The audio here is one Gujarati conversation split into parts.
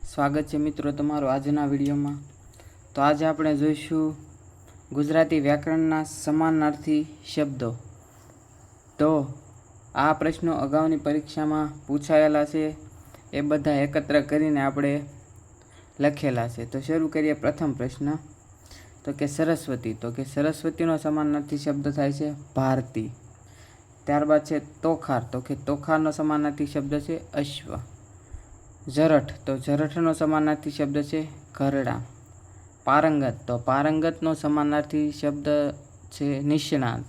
સ્વાગત છે મિત્રો તમારું આજના વિડીયોમાં। તો આજે આપણે જોઈશું ગુજરાતી વ્યાકરણના સમાનાર્થી શબ્દો। તો આ પ્રશ્નો અગાઉની પરીક્ષામાં પૂછાયેલા છે, એ બધા એકત્ર કરીને આપણે લખેલા છે। તો શરૂ કરીએ પ્રથમ પ્રશ્ન। તો કે સરસ્વતી, તો કે સરસ્વતીનો સમાનાર્થી શબ્દ થાય છે ભારતી। ત્યારબાદ છે તોખાર, તો કે તોખારનો સમાનાર્થી શબ્દ છે અશ્વ। જરઠ, તો જરઠનો સમાનાર્થી શબ્દ છે ઘરડા। પારંગત, તો પારંગતનો સમાનાર્થી શબ્દ છે નિષ્ણાંત।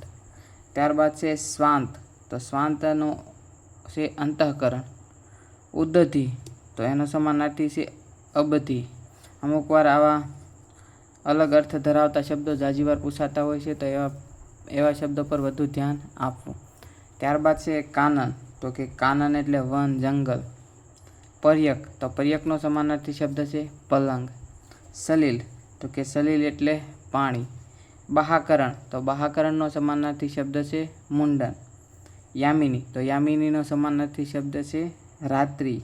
ત્યારબાદ છે સ્વાંત, તો સ્વાંતનો છે અંતઃકરણ। ઉદ્ધતિ, તો એનો સમાનાર્થી છે અબધી। અમુક વાર આવા અલગ અર્થ ધરાવતા શબ્દો જાજીવાર પૂછાતા હોય છે, તો એવા શબ્દો પર વધુ ધ્યાન આપવું। ત્યારબાદ છે કાનન, તો કે કાનન એટલે વન, જંગલ। પર્યક, તો પર્યકનો સમાનાર્થી શબ્દ છે પલંગ। સલીલ, તો કે સલીલ એટલે પાણી। બહાકરણ, તો બહાકરણનો સમાનાર્થી શબ્દ છે મુંડન। યામિની, તો યામિનીનો સમાનાર્થી શબ્દ છે રાત્રિ।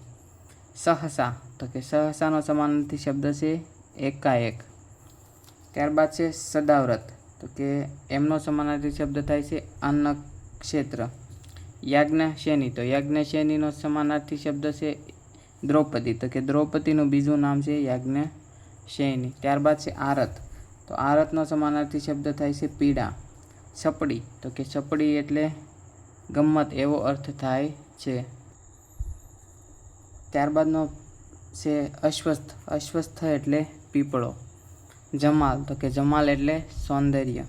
સહસા, તો કે સહસાનો સમાનાર્થી શબ્દ છે એકાએક। ત્યારબાદ છે સદાવ્રત, તો કે એમનો સમાનાર્થી શબ્દ થાય છે અન્નક્ષેત્ર। યાજ્ઞશેની, તો યાજ્ઞશેનીનો સમાનાર્થી શબ્દ છે દ્રૌપદી, તો કે દ્રૌપદીનું બીજું નામ છે યાજ્ઞશેની। ત્યારબાદ છે આરત, તો આરતનો સમાનાર્થી શબ્દ થાય છે પીડા। છપડી, તો કે છપડી એટલે ગમ્મત એવો અર્થ થાય છે। ત્યારબાદનો છે અશ્વસ્થ, અશ્વસ્થ એટલે પીપળો। જમાલ, તો કે જમાલ એટલે સૌંદર્ય।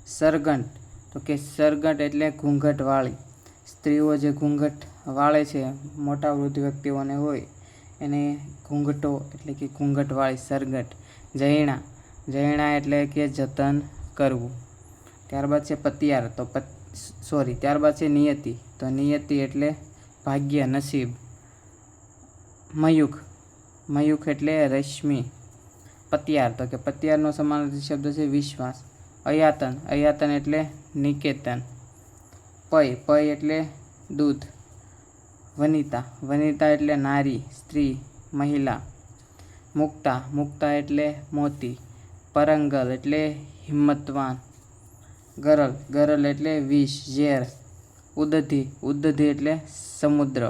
સરગંટ, તો કે સરગંટ એટલે ઘૂંઘટવાળી। સ્ત્રીઓ જે ઘૂંઘટ વાળે છે, મોટા વૃદ્ધ વ્યક્તિઓને હોય એને ઘૂંઘટો એટલે કે ઘૂંઘટવાળી સરગટ। જૈણા, જૈણા એટલે કે જતન કરવું। ત્યારબાદ છે પતિયાર, તો ત્યારબાદ છે નિયતિ, તો નિયતિ એટલે ભાગ્ય, નસીબ। મયુખ, મયુખ એટલે રશ્મિ। પતિયાર, તો કે પતિયારનો સમાનાર્થી શબ્દ છે વિશ્વાસ। અયાતન, અયાતન એટલે નિકેતન। પય, પય એટલે દૂધ। વનિતા, વનિતા એટલે નારી, સ્ત્રી, મહિલા। મુક્તા, મુક્તા એટલે મોતી। પરંગલ એટલે હિંમતવાન। ગરલ, ગરલ એટલે વિષ, ઝેર। ઉદ્ધતિ, ઉદ્ધતિ એટલે સમુદ્ર।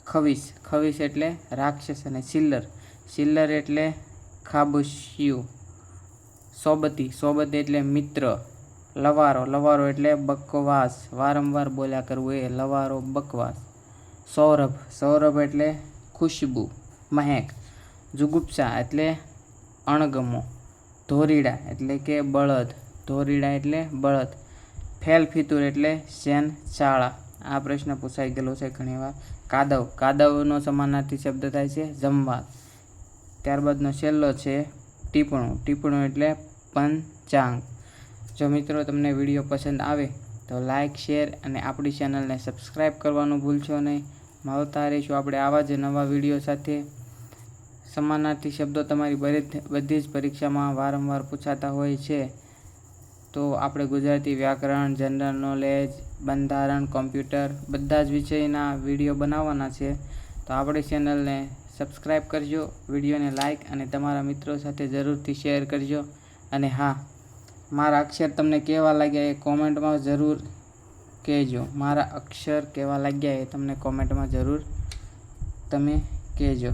ખવીસ, ખવીસ એટલે રાક્ષસ અને સિલ્લર, સિલ્લર એટલે ખાબુશિયું। સોબતી, સોબતી એટલે મિત્ર। લવારો, લવારો એટલે બકવાસ, વારંવાર બોલ્યા કરવું એ લવારો, બકવાસ। સૌરભ, સૌરભ એટલે ખુશ્બુ, મહેક। જુગુપ્સા એટલે અણગમો। ધોરીડા એટલે કે બળદ, ધોરીડા એટલે બળદ। ફેલ ફિતુર એટલે શેન શાળા, આ પ્રશ્ન પૂછાઈ ગયેલો છે ઘણીવાર। કાદવ, કાદવનો સમાનાર્થી શબ્દ થાય છે જમવા। ત્યારબાદનો છેલ્લો છે ટીપણું, ટીપણું એટલે પંચાંગ। જો મિત્રો તમને વિડીયો પસંદ આવે તો લાઇક, શેર અને આપણી ચેનલને સબસ્ક્રાઈબ કરવાનું ભૂલશો નહીં। મળતા રહીશું આપણે આવા જ નવા વિડીયો સાથે। સમાનાર્થી શબ્દો તમારી બધી જ પરીક્ષામાં વારંવાર પૂછાતા હોય છે, તો આપણે ગુજરાતી વ્યાકરણ, જનરલ નોલેજ, બંધારણ, કોમ્પ્યુટર બધા જ વિષયના વિડીયો બનાવવાના છે, તો આપણી ચેનલને સબસ્ક્રાઈબ કરજો, વિડીયોને લાઇક અને તમારા મિત્રો સાથે જરૂરથી શેર કરજો। અને હા, મારા અક્ષર તમને કેવા લાગ્યા એ કોમેન્ટમાં જરૂર કહેજો, મારા અક્ષર કેવા લાગ્યા એ તમને કોમેન્ટમાં જરૂર તમે કહેજો।